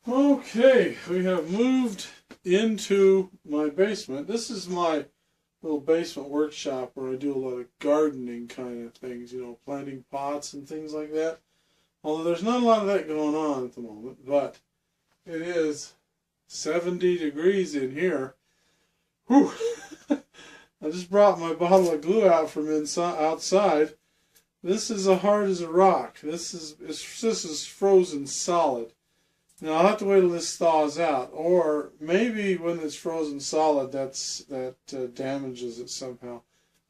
Okay, we have moved into my basement. This is my little basement workshop where I do a lot of gardening kind of things, planting pots and things like that. Although there's not a lot of that going on at the moment, but it is 70 degrees in here. Whew! I just brought my bottle of glue out from outside. This is as hard as a rock. This is frozen solid. Now I'll have to wait till this thaws out, or maybe when it's frozen solid, that damages it somehow.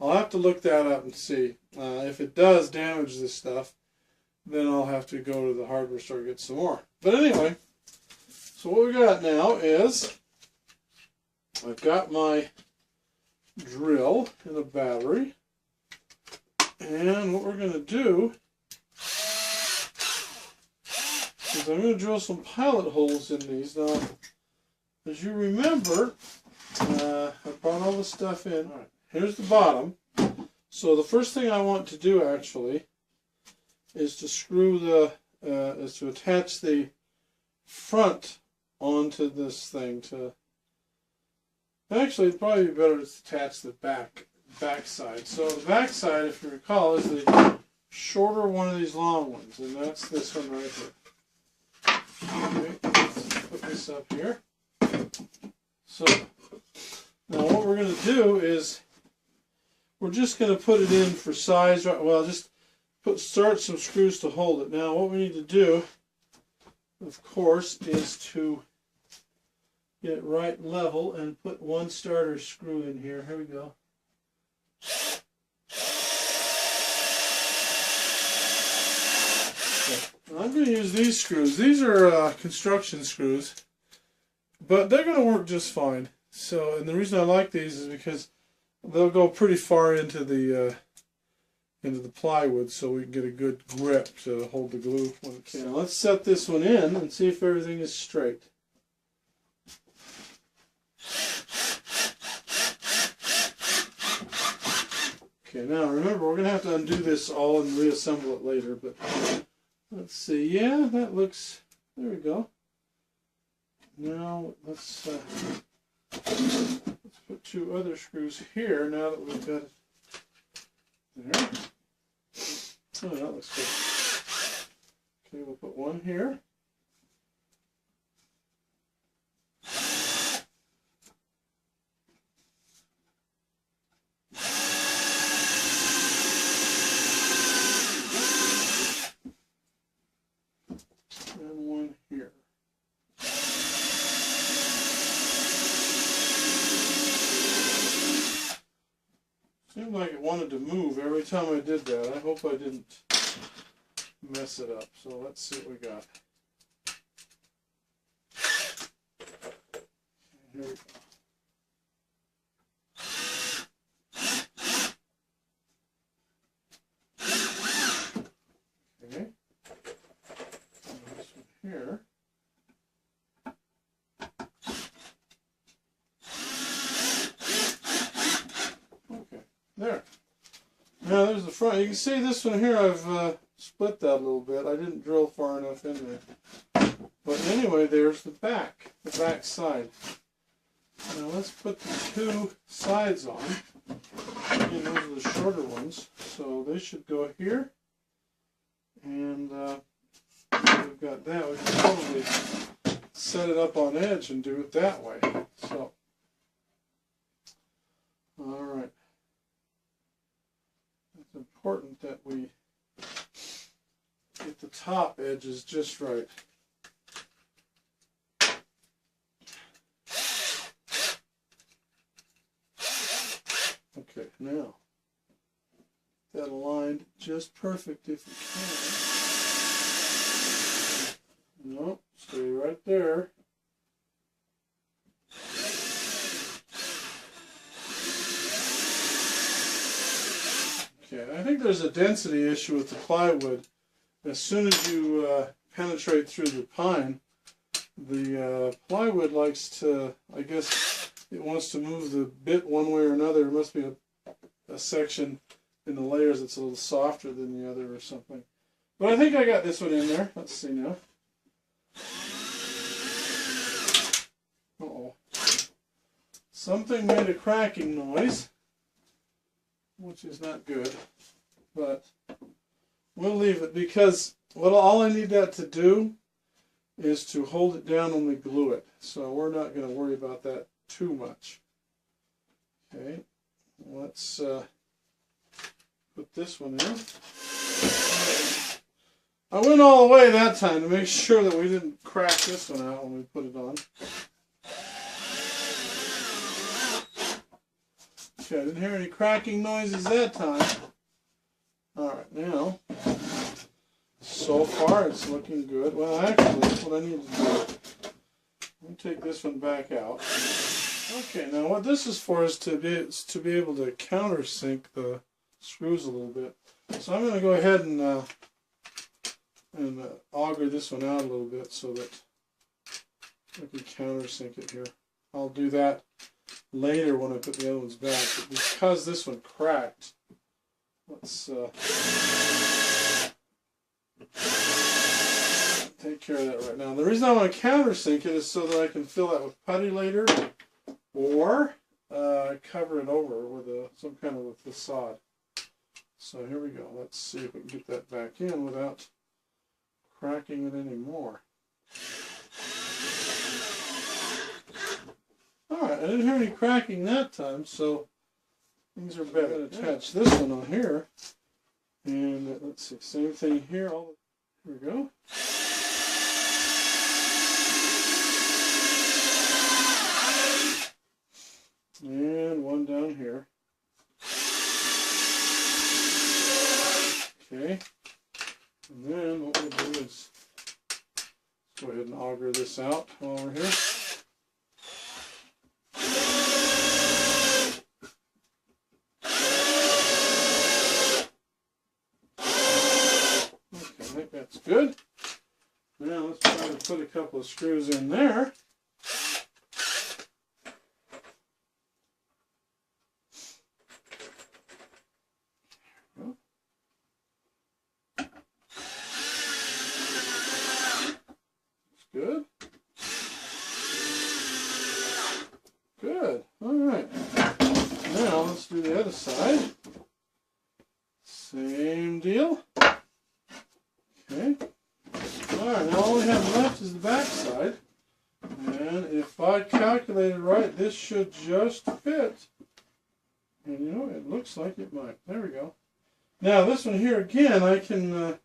I'll have to look that up and see. If it does damage this stuff, then I'll have to go to the hardware store and get some more. But anyway, so what we got now is I've got my drill and a battery, and what we're going to do is I'm going to drill some pilot holes in these. Now, as you remember, I brought all the stuff in. All right, here's the bottom. So the first thing I want to do actually is to to attach the front onto this thing. Actually, it'd probably be better to attach the back side. So the back side, if you recall, is the shorter one of these long ones, and that's this one right here. Okay, let's put this up here. So now what we're going to do is we're just going to put it in for size. Well, just start some screws to hold it. Now what we need to do, of course, is to get it right level and put one starter screw in here. Here we go. I'm going to use these screws. These are construction screws, but they're going to work just fine. So, and the reason I like these is because they'll go pretty far into the plywood, so we can get a good grip to hold the glue when it can. Now let's set this one in and see if everything is straight. Okay, now remember, we're going to have to undo this all and reassemble it later, but let's see. Yeah, that looks, there we go. Now let's put two other screws here now that we've got it there. Oh, that looks good. Okay, we'll put one here. And one here. Seemed like it wanted to move every time I did that. I hope I didn't mess it up. So let's see what we got. Here we go. Okay. And this one here. There. Now there's the front. You can see this one here, I've split that a little bit. I didn't drill far enough in there. But anyway, there's the back side. Now let's put the two sides on. And those are the shorter ones. So they should go here. And we've got that. We can probably set it up on edge and do it that way. So, all right. It's important that we get the top edges just right. Okay, now that aligned just perfect if you can. Nope, stay right there. Okay, I think there's a density issue with the plywood. As soon as you penetrate through the pine, the plywood likes to, I guess it wants to move the bit one way or another. There must be a section in the layers that's a little softer than the other or something. But I think I got this one in there. Let's see now. Uh-oh. Something made a cracking noise, which is not good, but we'll leave it because all I need that to do is to hold it down when we glue it. So we're not going to worry about that too much. Okay, let's put this one in. I went all the way that time to make sure that we didn't crack this one out when we put it on. Okay, I didn't hear any cracking noises that time. Alright, now, so far it's looking good. Well, actually, what I need to do, let me take this one back out. Okay, now what this is for is to be able to countersink the screws a little bit. So I'm going to go ahead and auger this one out a little bit so that I can countersink it here. I'll do that later when I put the other ones back, but because this one cracked, let's take care of that right now. The reason I want to countersink it is so that I can fill that with putty later, or cover it over with some kind of a facade. So here we go. Let's see if we can get that back in without cracking it anymore. Alright, I didn't hear any cracking that time, so things are better. I'm going to attach this one on here. And let's see, same thing here. Here we go. And one down here. Okay. And then what we'll do is go ahead and auger this out while we're here. Okay, I think that's good. Now let's try to put a couple of screws in there. Good. Good. All right. Now let's do the other side. Same deal. Okay. All right. Now all we have left is the back side. And if I calculated right, this should just fit. And you know, it looks like it might. There we go. Now this one here again, I can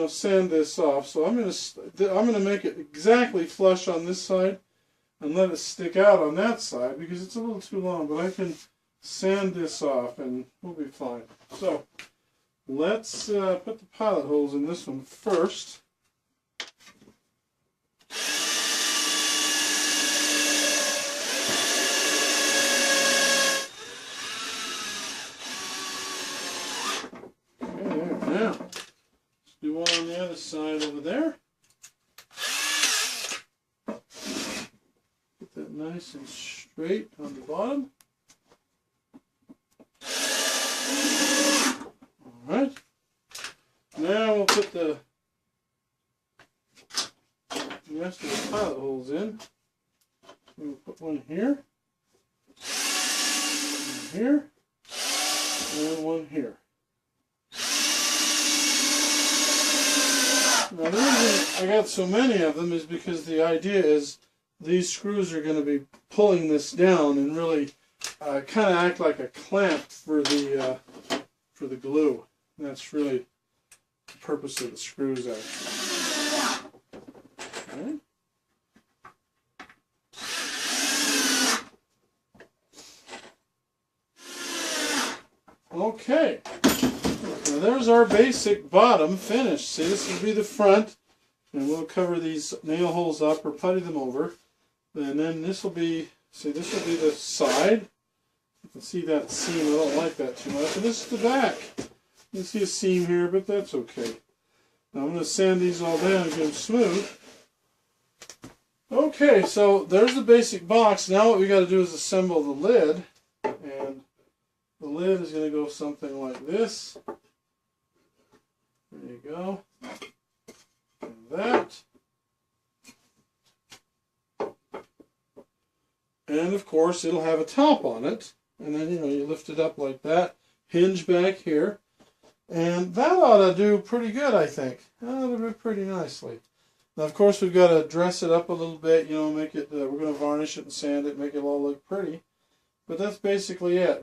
sand this off. So I'm gonna make it exactly flush on this side and let it stick out on that side because it's a little too long, but I can sand this off and we'll be fine. So let's put the pilot holes in this one first. Okay, there. Now do one on the other side over there. Get that nice and straight on the bottom. Alright. Now we'll put the rest of the pilot holes in. We'll put one here, one here, and one here. Now the reason I got so many of them is because the idea is these screws are going to be pulling this down and really kind of act like a clamp for the glue. And that's really the purpose of the screws, actually. Okay. Now there's our basic bottom finished. See, this will be the front, and we'll cover these nail holes up or putty them over. And then this will be, see, this will be the side. You can see that seam. I don't like that too much. And this is the back. You can see a seam here, but that's okay. Now I'm going to sand these all down and get them smooth. Okay, so there's the basic box. Now what we got to do is assemble the lid. And the lid is going to go something like this. There you go. And that. And of course it'll have a top on it. And then, you lift it up like that. Hinge back here. And that ought to do pretty good, I think. That'll do pretty nicely. Now, of course, we've got to dress it up a little bit, make it, we're going to varnish it and sand it, make it all look pretty. But that's basically it.